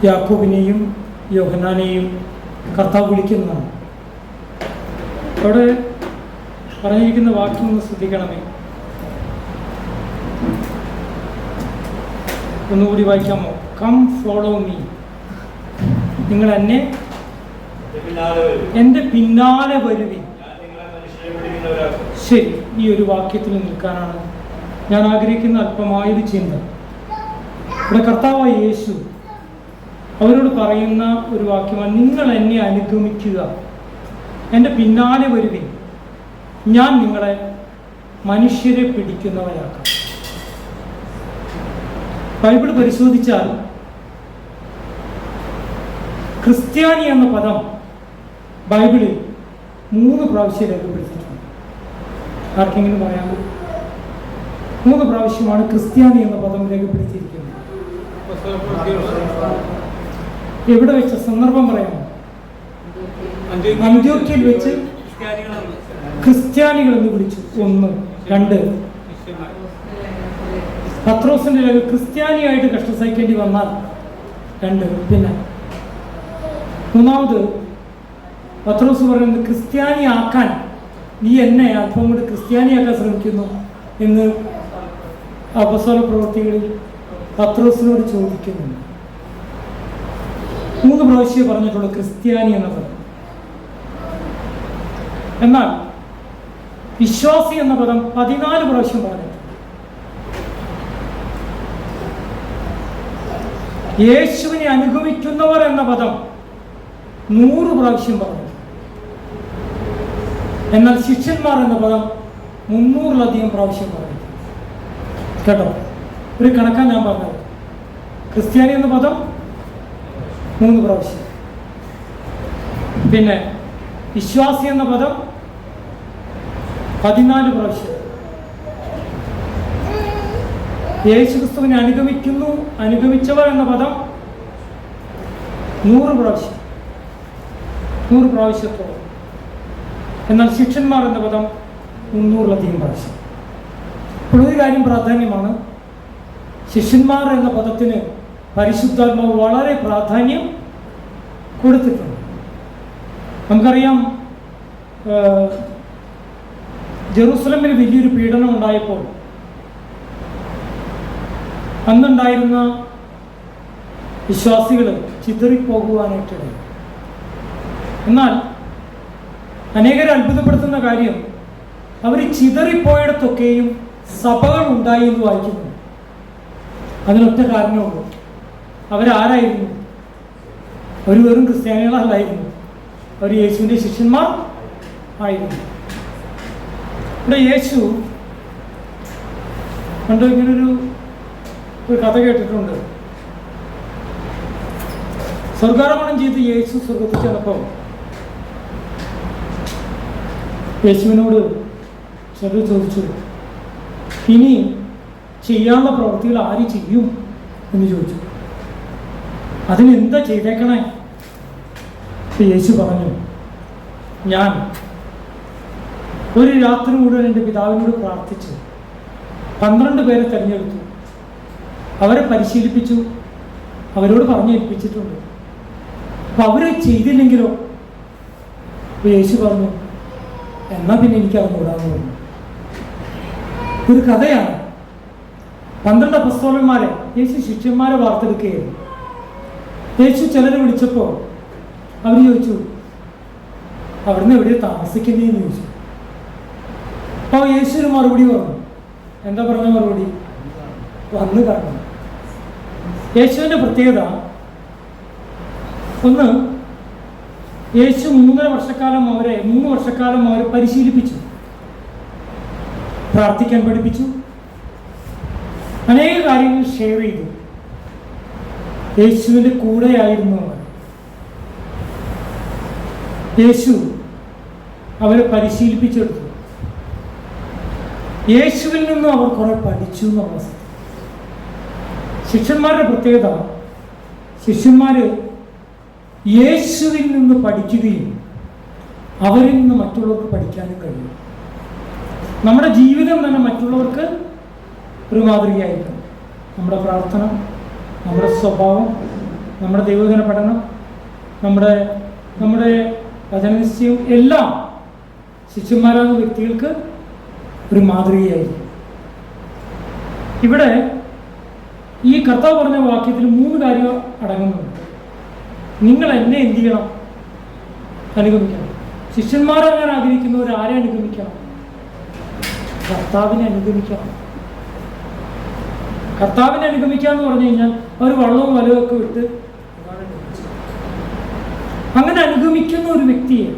യാക്കോബിനെയും യോഹന്നാനെയും കർത്താവ് വിളിക്കുന്നതാണ്. അവിടെ പറഞ്ഞിരിക്കുന്ന വാക്യം ഒന്ന് ശ്രദ്ധിക്കണമേ. ഒന്നുകൂടി വായിക്കാമോ? കം ഫോളോ മീ, നിങ്ങൾ എൻ്റെ പിന്നാലെ വരുവിൻ. ശരി, ഈ ഒരു വാക്യത്തിൽ നിൽക്കാനാണ് ഞാൻ ആഗ്രഹിക്കുന്ന അല്പമായൊരു ചിന്ത. ഇവിടെ കർത്താവായ യേശു അവരോട് പറയുന്ന ഒരു വാക്യമാണ്, നിങ്ങൾ എന്നെ അനുഗമിക്കുക, എൻ്റെ പിന്നാലെ വരുവിൻ, ഞാൻ നിങ്ങളെ മനുഷ്യരെ പിടിക്കുന്നവരാക്കാം. ബൈബിൾ പരിശോധിച്ചാൽ ക്രിസ്ത്യാനി എന്ന പദം ബൈബിളിൽ 3 പ്രാവശ്യം രേഖപ്പെടുത്തിയിട്ടുണ്ട്. ആർക്കെങ്കിലും പറയാമോ? 3 പ്രാവശ്യമാണ് ക്രിസ്ത്യാനി എന്ന പദം രേഖപ്പെടുത്തിയിരിക്കുന്നത്. എവിടെ വെച്ച സന്ദർഭം പറയാമോ? അന്ത്യോക്യയിൽ വെച്ച് ക്രിസ്ത്യാനികൾ എന്ന് വിളിച്ചു. 1. 2, പത്രോസിന്റെ ക്രിസ്ത്യാനിയായിട്ട് കഷ്ടം സഹിക്കേണ്ടി വന്നാൽ 2. പിന്നെ 3ാമത് പത്രോസ് പറയുന്നത്, ക്രിസ്ത്യാനി ആക്കാൻ നീ എന്നെ അല്പം കൂടി ക്രിസ്ത്യാനിയാക്കാൻ ശ്രമിക്കുന്നു എന്ന് അപ്പസ്തോല പ്രവൃത്തികളിൽ പത്രോസിനോട് ചോദിക്കുന്നുണ്ട്. 3 പ്രാവശ്യം പറഞ്ഞിട്ടുള്ള ക്രിസ്ത്യാനി എന്ന പദം. എന്നാൽ വിശ്വാസി എന്ന പദം 14 പ്രാവശ്യം പറഞ്ഞു. യേശുവിനെ അനുഗമിക്കുന്നവർ എന്ന പദം 100 പ്രാവശ്യം പറഞ്ഞു. എന്നാൽ ശിഷ്യന്മാർ എന്ന പദം 300-ലധികം പ്രാവശ്യം പറഞ്ഞു. കേട്ടോ, ഒരു കണക്കാണ് ഞാൻ പറഞ്ഞത്. ക്രിസ്ത്യാനി എന്ന പദം 3 പ്രാവശ്യം. പിന്നെ വിശ്വാസി എന്ന പദം 14 പ്രാവശ്യം. യേശുക്രിസ്തുവിനെ അനുഗമിച്ചവർ എന്ന പദം 100 പ്രാവശ്യം, 100 പ്രാവശ്യത്തോളം. എന്നാൽ ശിഷ്യന്മാർ എന്ന പദം 300-ലധികം പ്രാവശ്യം. ഇപ്പോൾ ഒരു കാര്യം പ്രാധാന്യമാണ്, ശിഷ്യന്മാർ എന്ന പദത്തിന് പരിശുദ്ധാത്മാവ് വളരെ പ്രാധാന്യം കൊടുത്തിട്ടുണ്ട്. നമുക്കറിയാം, ജെറൂസലമിൽ വലിയൊരു പീഡനം ഉണ്ടായപ്പോൾ അന്നുണ്ടായിരുന്ന വിശ്വാസികൾ ചിതറിപ്പോകുവാനായിട്ടിടയായി. എന്നാൽ അനേകരെ അത്ഭുതപ്പെടുത്തുന്ന കാര്യം, അവർ ചിതറിപ്പോയിടത്തൊക്കെയും സഭകൾ ഉണ്ടായി എന്ന് വായിക്കുന്നു. അതിനൊറ്റ കാരണമുള്ളൂ, അവരാരായിരുന്നു? അവർ വെറും ക്രിസ്ത്യാനികളല്ലായിരുന്നു, അവർ യേശുവിൻ്റെ ശിഷ്യന്മാർ ആയിരുന്നു. ഇവിടെ യേശു പണ്ട് ഇങ്ങനൊരു കഥ കേട്ടിട്ടുണ്ട്. സ്വർഗാരോഹണം ചെയ്ത് യേശു സ്വർഗത്തിൽ ചെന്നപ്പോൾ യേശുവിനോട് ചിലർ ചോദിച്ചു, ഇനി ചെയ്യാനുള്ള പ്രവൃത്തികൾ ആര് ചെയ്യും എന്ന് ചോദിച്ചു. അതിനെന്താ ചെയ്തേക്കണേ? യേശു പറഞ്ഞു, ഞാൻ ഒരു രാത്രി മുഴുവൻ എൻ്റെ പിതാവിനോട് പ്രാർത്ഥിച്ച് 12 പേരെ തിരഞ്ഞെടുത്തു, അവരെ പരിശീലിപ്പിച്ചു, അവരോട് പറഞ്ഞേൽപ്പിച്ചിട്ടുണ്ട്. അപ്പം അവരെ ചെയ്തില്ലെങ്കിലോ? യേശു പറഞ്ഞു, എന്നാൽ പിന്നെ എനിക്ക് അറിഞ്ഞുകൂടാന്ന് പറഞ്ഞു. ഒരു കഥയാണ്. 12 അപ്പസ്തോലന്മാരെ യേശു ശിഷ്യന്മാരെ വാർത്തെടുക്കുകയായിരുന്നു. യേശു ചിലരെ വിളിച്ചപ്പോൾ അവർ ചോദിച്ചു, അവിടുന്ന് എവിടെയാണ് താമസിക്കുന്നതെന്ന് ചോദിച്ചു. അപ്പോൾ യേശുവിന് മറുപടി പറഞ്ഞു. എന്താ പറഞ്ഞ മറുപടി? വന്ന് കാണണം. യേശുവിൻ്റെ പ്രത്യേകത ഒന്ന്, യേശു 3 വർഷക്കാലം അവരെ പരിശീലിപ്പിച്ചു, പ്രാർത്ഥിക്കാൻ പഠിപ്പിച്ചു, അനേക കാര്യങ്ങൾ ഷെയർ ചെയ്തു. യേശുവിൻ്റെ കൂടെയായിരുന്നു അവർ. യേശു അവരെ പരിശീലിപ്പിച്ചെടുത്തു. യേശുവിൽ നിന്നും അവർ കുറെ പഠിച്ചു എന്നുള്ള സത്യം. ശിഷ്യന്മാരുടെ പ്രത്യേകത, ശിഷ്യന്മാർ യേശുവിൽ നിന്ന് പഠിക്കുകയും അവരിൽ നിന്ന് മറ്റുള്ളവർക്ക് പഠിക്കാനും കഴിയും. നമ്മുടെ ജീവിതം തന്നെ മറ്റുള്ളവർക്ക് ഒരു മാതൃകയായിരിക്കും. നമ്മുടെ പ്രാർത്ഥന, നമ്മുടെ സ്വഭാവം, നമ്മുടെ ദൈവവചന പഠനം, നമ്മുടെ നമ്മുടെ വചനനിശ്ചയം എല്ലാം ശിഷ്യന്മാരാകുന്ന വ്യക്തികൾക്ക് ഒരു മാതൃകയായിരിക്കും. ഇവിടെ ഈ കർത്താവ് പറഞ്ഞ വാക്യത്തിൽ 3 കാര്യം അടങ്ങുന്നുണ്ട്. നിങ്ങൾ എന്നെ എന്ത് ചെയ്യണം? അനുഗമിക്കണം. ശിഷ്യന്മാരാകാൻ ആഗ്രഹിക്കുന്നവർ ആരെ അനുഗമിക്കണം? കർത്താവിനെ അനുഗമിക്കണം. കർത്താവിനെ അനുഗമിക്കുക എന്ന് പറഞ്ഞു കഴിഞ്ഞാൽ അവർ വള്ളവും വലവും ഒക്കെ വിട്ട് അങ്ങനെ അനുഗമിക്കുന്ന ഒരു വ്യക്തിയെ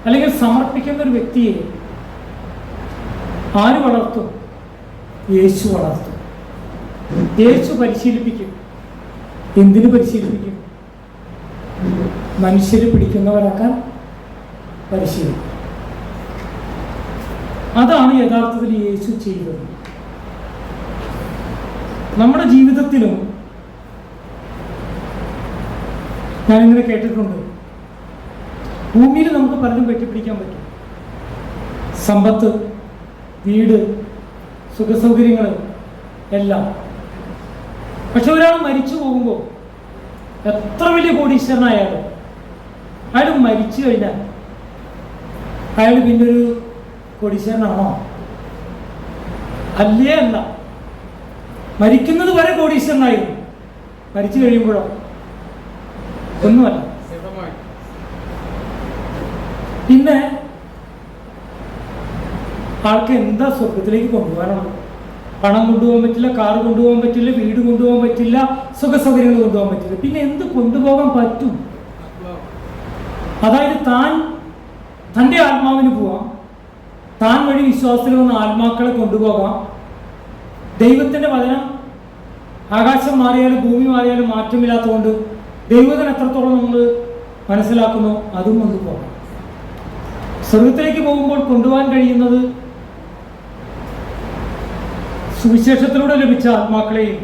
അല്ലെങ്കിൽ സമർപ്പിക്കുന്ന ഒരു വ്യക്തിയെ ആര് വളർത്തും? യേശു വളർത്തും. യേശു പരിശീലിപ്പിക്കും. എന്തിനു പരിശീലിപ്പിക്കും? മനുഷ്യരെ പിടിക്കുന്നവരാക്കാൻ പരിശീലിക്കും. അതാണ് യഥാർത്ഥത്തിൽ യേശു ചെയ്തത്. നമ്മുടെ ജീവിതത്തിലും ഞാനിങ്ങനെ കേട്ടിട്ടുണ്ട്, ഭൂമിയിൽ നമുക്ക് പലരും വെട്ടിപ്പിടിക്കാൻ പറ്റും. സമ്പത്ത്, വീട്, സുഖസൗകര്യങ്ങൾ എല്ലാം. പക്ഷെ ഒരാൾ മരിച്ചു പോകുമ്പോൾ എത്ര വലിയ കോടീശ്വരനായാലും അയാൾ മരിച്ചു കഴിഞ്ഞാൽ അയാൾ പിന്നെ ഒരു കോടീശ്വരനാണോ? അല്ലേ അല്ല. മരിക്കുന്നത് വരെ കോടീശ്വരനായിരുന്നു, മരിച്ചു കഴിയുമ്പോഴോ ഒന്നുമല്ല. പിന്നെ ആൾക്ക് എന്താ സ്വർഗത്തിലേക്ക് കൊണ്ടുപോകാനുള്ളത്? പണം കൊണ്ടുപോകാൻ പറ്റില്ല, കാർ കൊണ്ടുപോകാൻ പറ്റില്ല, വീട് കൊണ്ടുപോകാൻ പറ്റില്ല, സുഖസൗകര്യങ്ങൾ കൊണ്ടുപോകാൻ പറ്റില്ല. പിന്നെ എന്ത് കൊണ്ടുപോകാൻ പറ്റും? അതായത് തൻ്റെ ആത്മാവിന് പോവാം, താൻ വഴി വിശ്വാസത്തിൽ വന്ന ആത്മാക്കളെ കൊണ്ടുപോകാം. ദൈവത്തിൻ്റെ വചനം ആകാശം മാറിയാലും ഭൂമി മാറിയാലും മാറ്റമില്ലാത്തതുകൊണ്ട് ദൈവത്തിന് എത്രത്തോളം നമ്മൾ മനസ്സിലാക്കുന്നു അതും കൊണ്ടുപോകാം. സ്വർഗത്തിലേക്ക് പോകുമ്പോൾ കൊണ്ടുപോകാൻ കഴിയുന്നത് സുവിശേഷത്തിലൂടെ ലഭിച്ച ആത്മാക്കളെയും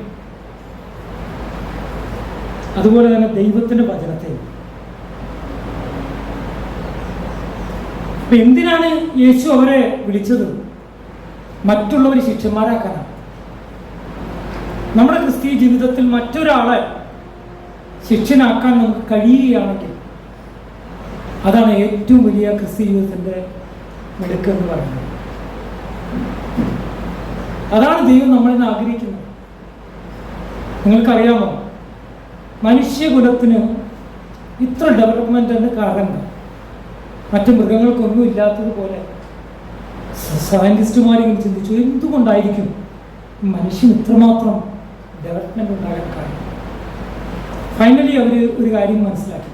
അതുപോലെ തന്നെ ദൈവത്തിന്റെ വചനത്തെയും. അപ്പൊ എന്തിനാണ് യേശു അവരെ വിളിച്ചത്? മറ്റുള്ളവർ ശിഷ്യന്മാരാക്കാനാണ്. നമ്മുടെ ക്രിസ്തീയ ജീവിതത്തിൽ മറ്റൊരാളെ ശിഷ്യനാക്കാൻ നമുക്ക് കഴിയുകയാണെങ്കിൽ അതാണ് ഏറ്റവും വലിയ ക്രിസ്തീയ ജീവിതത്തിന്റെ മിടുക്ക് എന്ന് പറയുന്നത്. അതാണ് ദൈവം നമ്മളിന്ന് ആഗ്രഹിക്കുന്നത്. നിങ്ങൾക്കറിയാമോ, മനുഷ്യകുലത്തിന് ഇത്ര ഡെവലപ്മെന്റ് കാരണം മറ്റു മൃഗങ്ങൾക്കൊന്നും ഇല്ലാത്തതുപോലെ സയന്റിസ്റ്റുമാരിങ്ങനെ ചിന്തിച്ചു, എന്തുകൊണ്ടായിരിക്കും മനുഷ്യൻ ഇത്രമാത്രം ഡെവലപ്മെന്റ് ഉണ്ടാകാൻ കാരണം? ഫൈനലി അവർ ഒരു കാര്യം മനസ്സിലാക്കി.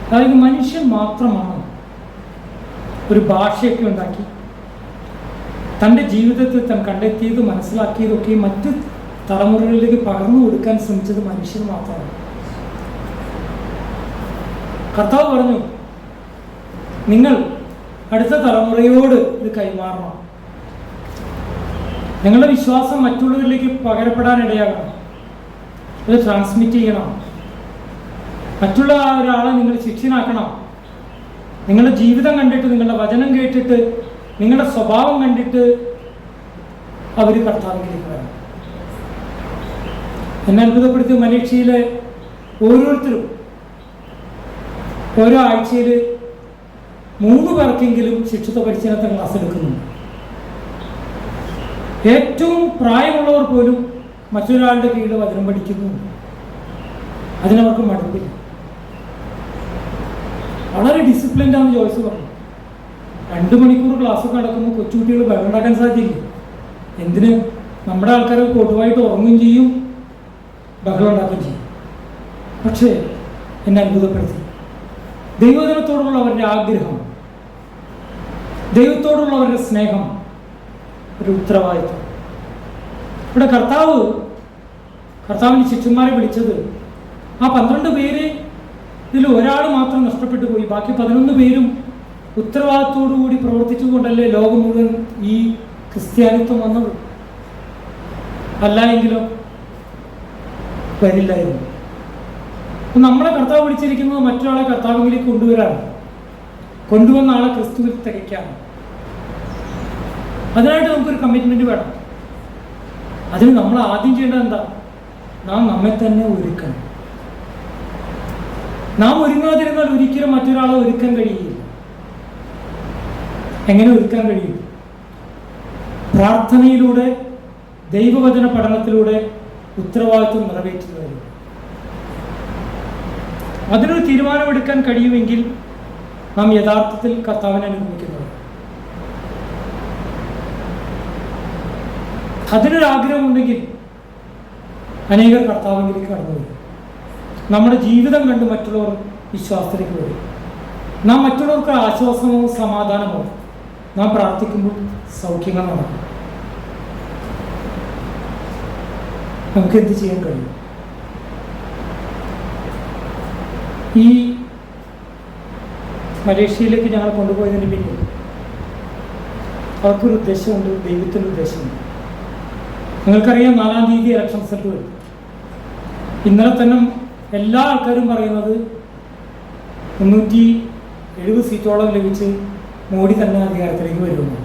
അതായത് മനുഷ്യൻ മാത്രമാണ് ഒരു ഭാഷയൊക്കെ ഉണ്ടാക്കി തൻ്റെ ജീവിതത്തിൽ താൻ കണ്ടെത്തിയത് മനസ്സിലാക്കിയതൊക്കെ മറ്റ് തലമുറകളിലേക്ക് പകർന്നു കൊടുക്കാൻ ശ്രമിച്ചത് മനുഷ്യൻ മാത്രമാണ്. കർത്താവ് പറഞ്ഞു, നിങ്ങൾ അടുത്ത തലമുറയോട് ഇത് കൈമാറണം. നിങ്ങളുടെ വിശ്വാസം മറ്റുള്ളവരിലേക്ക് പകരപ്പെടാനിടയാകണം. ഇത് ട്രാൻസ്മിറ്റ് ചെയ്യണം. മറ്റുള്ള ഒരാളെ നിങ്ങൾ ശിഷ്യനാക്കണം. നിങ്ങളുടെ ജീവിതം കണ്ടിട്ട്, നിങ്ങളുടെ വചനം കേട്ടിട്ട്, നിങ്ങളുടെ സ്വഭാവം കണ്ടിട്ട് അവർ കർത്താവിലേക്ക് വരണം. എന്നെ അത്ഭുതപ്പെടുത്തിയ മലേഷ്യയിലെ ഓരോരുത്തരും ഓരോ ആഴ്ചയിൽ 3 പേർക്കെങ്കിലും ശിക്ഷത്വ പരിശീലനത്തിന് ക്ലാസ് എടുക്കുന്നുണ്ട്. ഏറ്റവും പ്രായമുള്ളവർ പോലും മറ്റൊരാളുടെ കീഴിൽ വചനം പഠിക്കുന്നുണ്ട്. അതിനവർക്ക് മടുപ്പില്ല. വളരെ ഡിസിപ്ലിൻഡാന്ന് ജോയ്സ് പറഞ്ഞു. 2 മണിക്കൂർ ക്ലാസ്സൊക്കെ നടക്കുമ്പോൾ കൊച്ചുകുട്ടികൾ ബഹളം ഉണ്ടാക്കാൻ സാധ്യതയില്ല. എന്തിന്? നമ്മുടെ ആൾക്കാർ പൊതുവായിട്ട് ഉറങ്ങുകയും ചെയ്യും, ബഹളം ഉണ്ടാക്കുകയും ചെയ്യും. പക്ഷേ എന്നെ അത്ഭുതപ്പെടുത്തി ദൈവജനത്തോടുള്ള അവരുടെ ആഗ്രഹം, ദൈവത്തോടുള്ള അവരുടെ സ്നേഹം, ഒരു ഉത്തരവാദിത്വം. ഇവിടെ കർത്താവിൻ്റെ ശിഷ്യന്മാരെ വിളിച്ചത് ആ 12 പേര് ഇതിൽ ഒരാൾ മാത്രം നഷ്ടപ്പെട്ടു പോയി. ബാക്കി 11 പേരും ഉത്തരവാദിത്തോടുകൂടി പ്രവർത്തിച്ചുകൊണ്ടല്ലേ ലോകം മുഴുവൻ ഈ ക്രിസ്ത്യാനിത്വം വന്നത്. അല്ല എങ്കിലോ വരില്ലായിരുന്നു. നമ്മളെ കർത്താവ് വിളിച്ചിരിക്കുന്നത് മറ്റൊരാളെ കർത്താവിലേക്ക് കൊണ്ടുവരാണ്, കൊണ്ടുവന്ന ആളെ ക്രിസ്തുവിൽ തികയ്ക്കാണ്. അതിനായിട്ട് നമുക്കൊരു കമ്മിറ്റ്മെന്റ് വേണം. അതിന് നമ്മൾ ആദ്യം ചെയ്യേണ്ടത് എന്താ? നാം നമ്മെ തന്നെ ഒരുക്കണം. നാം ഒരുങ്ങാതിരുന്നാൽ ഒരിക്കലും മറ്റൊരാളെ ഒരുക്കാൻ കഴിയില്ല. എങ്ങനെ ഒരുക്കാൻ കഴിയും? പ്രാർത്ഥനയിലൂടെ, ദൈവവചന പഠനത്തിലൂടെ ഉത്തരവാദിത്വം നിറവേറ്റുന്നതിലൂടെ. അതിനൊരു തീരുമാനമെടുക്കാൻ കഴിയുമെങ്കിൽ നാം യഥാർത്ഥത്തിൽ കർത്താവിനെ അനുഭവിക്കുന്നവർ. അതിനൊരാഗ്രഹമുണ്ടെങ്കിൽ അനേകർ കർത്താവിലേക്ക് കടന്നു വരും. നമ്മുടെ ജീവിതം കണ്ട് മറ്റുള്ളവർ വിശ്വാസത്തിലേക്ക് വരും. നാം മറ്റുള്ളവർക്ക് ആശ്വാസമോ സമാധാനമോ നാം പ്രാർത്ഥിക്കുമ്പോൾ സൗഖ്യങ്ങൾ നടക്കും. നമുക്ക് എന്ത് ചെയ്യാൻ കഴിയും? ഈ മലേഷ്യയിലേക്ക് ഞങ്ങൾ കൊണ്ടുപോയതിന് പിന്നിൽ അവർക്കൊരു ഉദ്ദേശമുണ്ട്, ദൈവത്തിൻ്റെ ഉദ്ദേശമുണ്ട്. നിങ്ങൾക്കറിയാം, 4-ാം തീയതി ഇലക്ഷൻ റിസൾട്ട് വരും. ഇന്നലെ തന്നെ എല്ലാ ആൾക്കാരും പറയുന്നത് 370 സീറ്റോളം ലഭിച്ച് മോഡി തന്നെ അധികാരത്തിലേക്ക് വരുമെന്ന്.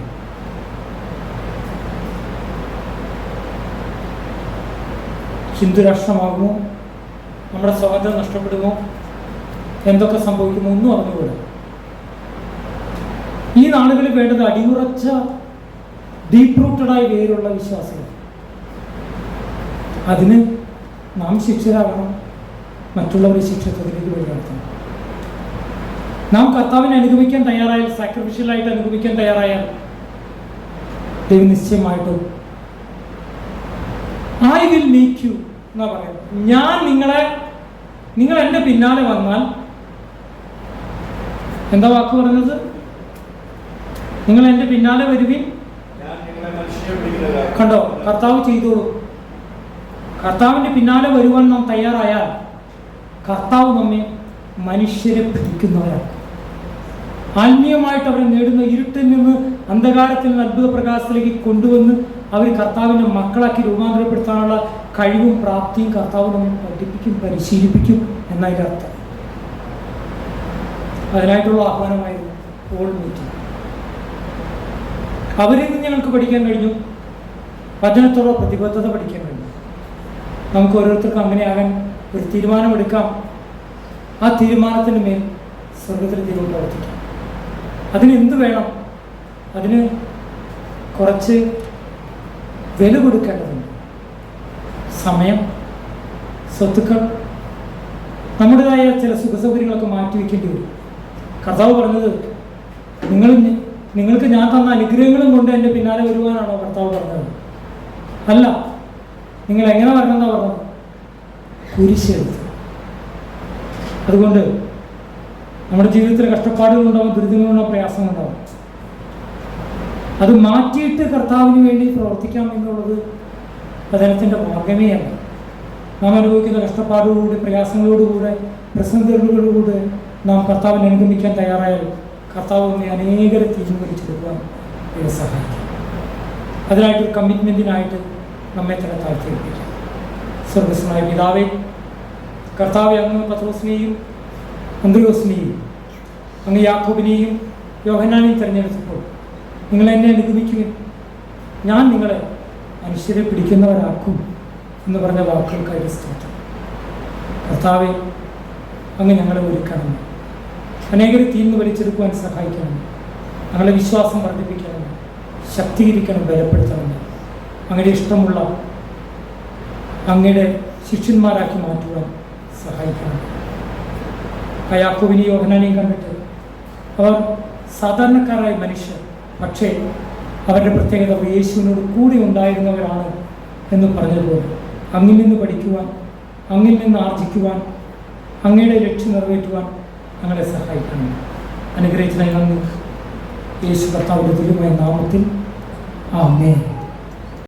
ഹിന്ദു രാഷ്ട്രമാകുമോ? നമ്മുടെ സ്വാതന്ത്ര്യം നഷ്ടപ്പെടുമോ? എന്തൊക്കെ സംഭവിക്കുമോ? ഒന്നും അറിഞ്ഞുകൂടാ. ഈ നാളുകളിൽ വേണ്ടത് അടിയുറച്ച, ഡീപ്പ് റൂട്ടഡായി വേരുള്ള വിശ്വാസികൾ. അതിന് നാം ശിക്ഷരാകണം, മറ്റുള്ളവരെ ശിക്ഷത്വത്തിലേക്ക് വഴിനടത്തണം. നാം കർത്താവിനെ അനുഗമിക്കാൻ തയ്യാറായാൽ, സാക്രിഫിഷ്യലായിട്ട് അനുഗമിക്കാൻ തയ്യാറായാൽ, ദൈവം നിശ്ചയമായിട്ടും ഐ വിൽ മേക്ക് യു എന്നാ പറയുന്നത്. ഞാൻ നിങ്ങൾ എൻ്റെ പിന്നാലെ വന്നാൽ, എന്താ വാക്ക് പറഞ്ഞത്? നിങ്ങൾ എൻ്റെ പിന്നാലെ വരുവിൻ. കണ്ടോ, കർത്താവ് ചെയ്തോളൂ. കർത്താവിൻ്റെ പിന്നാലെ വരുവാൻ നാം തയ്യാറായാൽ കർത്താവ് നമ്മെ മനുഷ്യരെ പിടിക്കുന്നവരാണ്. ആത്മീയമായിട്ട് അവരെ നേടുന്ന ഇരുട്ടിൽ നിന്ന് അന്ധകാരത്തിൽ നിന്ന് അത്ഭുത പ്രകാശത്തിലേക്ക് കൊണ്ടുവന്ന് അവർ കർത്താവിൻ്റെ മക്കളാക്കി രൂപാന്തരപ്പെടുത്താനുള്ള കഴിവും പ്രാപ്തിയും കർത്താവ് നമ്മെ പഠിപ്പിക്കും, പരിശീലിപ്പിക്കും എന്നതിൻ്റെ അർത്ഥം. അതിനായിട്ടുള്ള ആഹ്വാനമായിരുന്നു പോൾ മീറ്റിംഗ്. അവരിൽ നിന്ന് ഞങ്ങൾക്ക് പഠിക്കാൻ കഴിഞ്ഞു, വചനത്തോടുള്ള പ്രതിബദ്ധത പഠിക്കാൻ കഴിഞ്ഞു. നമുക്ക് ഓരോരുത്തർക്കും അങ്ങനെയാകാൻ ഒരു തീരുമാനമെടുക്കാം. ആ തീരുമാനത്തിന് മേൽ സ്വർഗത്തിലെ ദൈവം പ്രവർത്തിക്കാം. അതിനെന്ത് വേണം? അതിന് കുറച്ച് വില കൊടുക്കേണ്ടതുണ്ട്. സമയം, സ്വത്തുക്കൾ, നമ്മുടേതായ ചില സുഖസൗകര്യങ്ങളൊക്കെ മാറ്റിവെക്കേണ്ടി വരും. കർത്താവ് പറഞ്ഞത്, നിങ്ങൾക്ക് ഞാൻ തന്ന അനുഗ്രഹങ്ങളും കൊണ്ട് എൻ്റെ പിന്നാലെ വരുവാനാണോ കർത്താവ് പറഞ്ഞത്? അല്ല. നിങ്ങൾ എങ്ങനെ വരണമെന്നാണ് പറഞ്ഞത്? കുരിശെടുത്ത്. അതുകൊണ്ട് നമ്മുടെ ജീവിതത്തിൽ കഷ്ടപ്പാടുകളുണ്ടാവും, ദുരിതങ്ങളുണ്ടാവും, പ്രയാസങ്ങളുണ്ടാവും. അത് മാറ്റിയിട്ട് കർത്താവിന് വേണ്ടി പ്രവർത്തിക്കാം എന്നുള്ളത് വചനത്തിൻ്റെ മാർഗമേ അല്ല. നാം അനുഭവിക്കുന്ന കഷ്ടപ്പാടുകളോട്, പ്രയാസങ്ങളോടുകൂടെ, പ്രതിസന്ധികളോടുകൂടെ നാം കർത്താവിനെ അനുഗമിക്കാൻ തയ്യാറായാൽ കർത്താവ് നമ്മെ അനേകരെ തീരുമാനിച്ചെടുക്കുവാൻ സഹായിക്കും. അതിനായിട്ടൊരു കമ്മിറ്റ്മെൻറ്റിനായിട്ട് നമ്മെ തന്നെ താഴ്ത്തിയിരിപ്പിക്കാം. സ്വർഗസ്വനായ പിതാവേ, കർത്താവെ, അങ്ങ് പത്രോസിനെയും അന്ത്രയോസിനെയും അങ്ങ് യാക്കോബിനെയും യോഹന്നാനെയും തിരഞ്ഞെടുത്തപ്പോൾ നിങ്ങൾ എന്നെ അനുഗമിക്കുകയും ഞാൻ നിങ്ങളെ മനുഷ്യരെ പിടിക്കുന്നവരാക്കും എന്ന് പറഞ്ഞ വാക്കുകൾക്കായി സ്തോത്രം. കർത്താവെ, അങ്ങ് ഞങ്ങളെ ഒരുക്കണം, അനേകരെ തീർന്നു വലിച്ചെടുക്കുവാൻ സഹായിക്കണം, ഞങ്ങളെ വിശ്വാസം വർദ്ധിപ്പിക്കണം, ശക്തീകരിക്കണം, ബലപ്പെടുത്തണം, അങ്ങയുടെ ഇഷ്ടമുള്ള അങ്ങയുടെ ശിഷ്യന്മാരാക്കി മാറ്റുവാൻ സഹായിക്കണം. യാക്കോബിനെയും യോഹന്നാനെയും കണ്ടിട്ട് അവർ സാധാരണക്കാരായ മനുഷ്യർ, പക്ഷേ അവരുടെ പ്രത്യേകത യേശുവിനോട് കൂടി ഉണ്ടായിരുന്നവരാണ് എന്ന് പറഞ്ഞതുപോലെ അങ്ങിൽ നിന്ന് പഠിക്കുവാൻ, അങ്ങിൽ നിന്ന് ആർജിക്കുവാൻ, അങ്ങയുടെ ലക്ഷ്യം നിറവേറ്റുവാൻ ഞങ്ങളെ സഹായിക്കണം. അനുഗ്രഹിച്ചതിനായി നന്ദി. യേശു കർത്താവിൻ്റെ തുല്യമായ നാമത്തിൽ ആമേൻ.